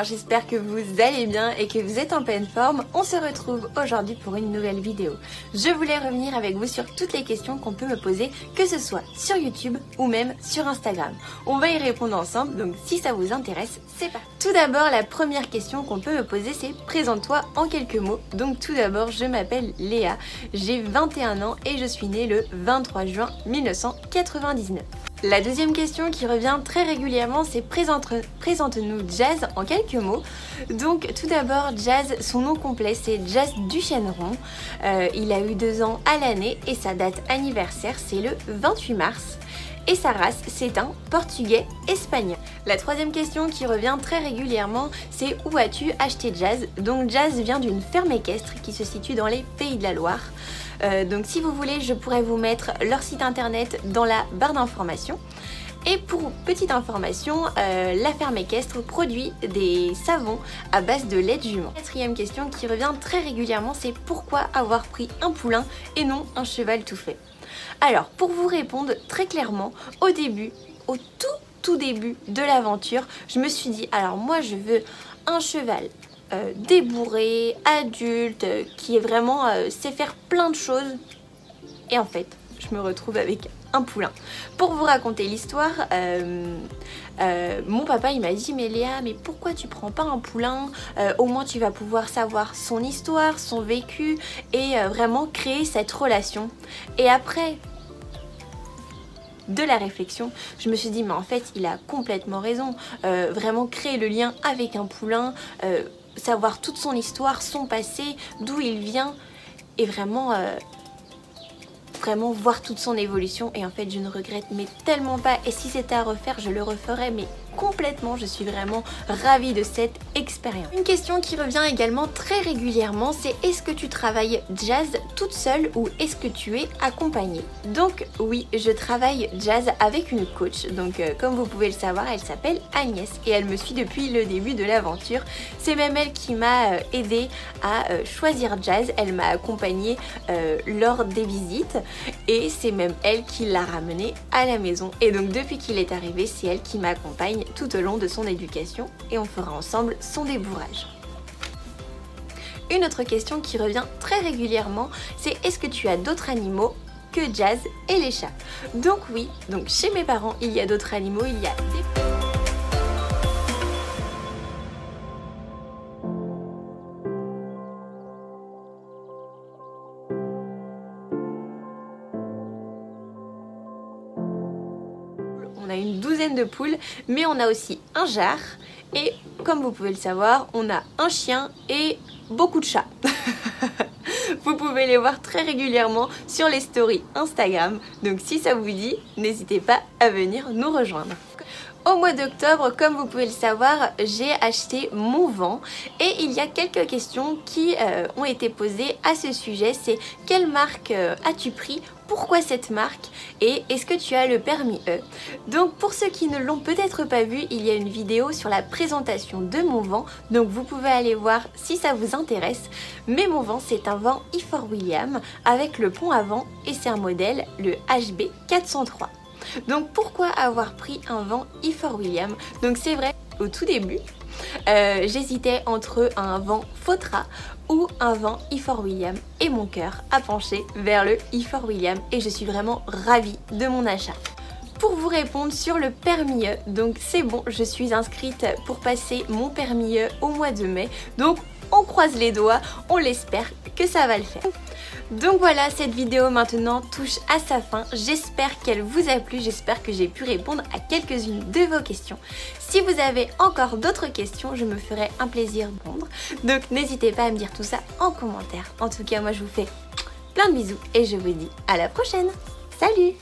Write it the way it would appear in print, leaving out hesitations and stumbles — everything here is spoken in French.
alors j'espère que vous allez bien et que vous êtes en pleine forme. On se retrouve aujourd'hui pour une nouvelle vidéo. Je voulais revenir avec vous sur toutes les questions qu'on peut me poser, que ce soit sur YouTube ou même sur Instagram. On va y répondre ensemble, donc si ça vous intéresse, c'est parti. Tout d'abord, la première question qu'on peut me poser, c'est présente-toi en quelques mots. Donc tout d'abord, je m'appelle Léa, j'ai 21 ans et je suis née le 23 juin 1999. La deuxième question qui revient très régulièrement, c'est présente-nous Jazz en quelques mots. Donc tout d'abord, Jazz, son nom complet c'est Jazz Duchesneron. Il a eu 2 ans à l'année et sa date anniversaire c'est le 28 mars. Et sa race, c'est un portugais espagnol. La troisième question qui revient très régulièrement, c'est où as-tu acheté Jazz? Donc Jazz vient d'une ferme équestre qui se situe dans les Pays de la Loire. Donc si vous voulez, je pourrais vous mettre leur site internet dans la barre d'informations. Et pour petite information, la ferme équestre produit des savons à base de lait de jument. Quatrième question qui revient très régulièrement, c'est pourquoi avoir pris un poulain et non un cheval tout fait? Alors, pour vous répondre très clairement, au tout début de l'aventure, je me suis dit, alors moi je veux un cheval débourré, adulte, qui est vraiment sait faire plein de choses. Et en fait, je me retrouve avec un poulain. Pour vous raconter l'histoire, mon papa il m'a dit mais Léa, mais pourquoi tu prends pas un poulain? Au moins tu vas pouvoir savoir son histoire, son vécu et vraiment créer cette relation. Et après de la réflexion, je me suis dit mais en fait il a complètement raison. Vraiment créer le lien avec un poulain, savoir toute son histoire, son passé, d'où il vient et vraiment voir toute son évolution. Et en fait je ne regrette mais tellement pas, et si c'était à refaire je le referais mais complètement. Je suis vraiment ravie de cette expérience. Une question qui revient également très régulièrement, c'est est-ce que tu travailles Jazz toute seule ou est-ce que tu es accompagnée? Donc oui, je travaille Jazz avec une coach, donc comme vous pouvez le savoir, elle s'appelle Agnès et elle me suit depuis le début de l'aventure. C'est même elle qui m'a aidée à choisir Jazz, elle m'a accompagnée lors des visites et c'est même elle qui l'a ramené à la maison. Et donc depuis qu'il est arrivé, c'est elle qui m'accompagne tout au long de son éducation et on fera ensemble son débourrage. Une autre question qui revient très régulièrement, c'est est-ce que tu as d'autres animaux que Jazz et les chats? Donc oui, donc chez mes parents il y a d'autres animaux, il y a des... On a une douzaine de poules, mais on a aussi un jar et comme vous pouvez le savoir, on a un chien et beaucoup de chats. Vous pouvez les voir très régulièrement sur les stories Instagram, donc si ça vous dit, n'hésitez pas à venir nous rejoindre. Au mois d'octobre, comme vous pouvez le savoir, j'ai acheté mon vent et il y a quelques questions qui ont été posées à ce sujet. C'est quelle marque as-tu pris? Pourquoi cette marque? Et est-ce que tu as le permis E? Donc pour ceux qui ne l'ont peut-être pas vu, il y a une vidéo sur la présentation de mon vent, donc vous pouvez aller voir si ça vous intéresse. Mais mon vent, c'est un vent Ifor William avec le pont avant et c'est un modèle, le HB 403. Donc pourquoi avoir pris un vent Ifor William? Donc c'est vrai, au tout début, j'hésitais entre un vent Fautra ou un vent Ifor William et mon cœur a penché vers le Ifor William et je suis vraiment ravie de mon achat. Pour vous répondre sur le permis E, donc c'est bon, je suis inscrite pour passer mon permis E au mois de mai, donc on croise les doigts, on l'espère que ça va le faire. Donc voilà, cette vidéo maintenant touche à sa fin. J'espère qu'elle vous a plu, j'espère que j'ai pu répondre à quelques-unes de vos questions. Si vous avez encore d'autres questions, je me ferai un plaisir de répondre. Donc n'hésitez pas à me dire tout ça en commentaire. En tout cas, moi je vous fais plein de bisous et je vous dis à la prochaine. Salut!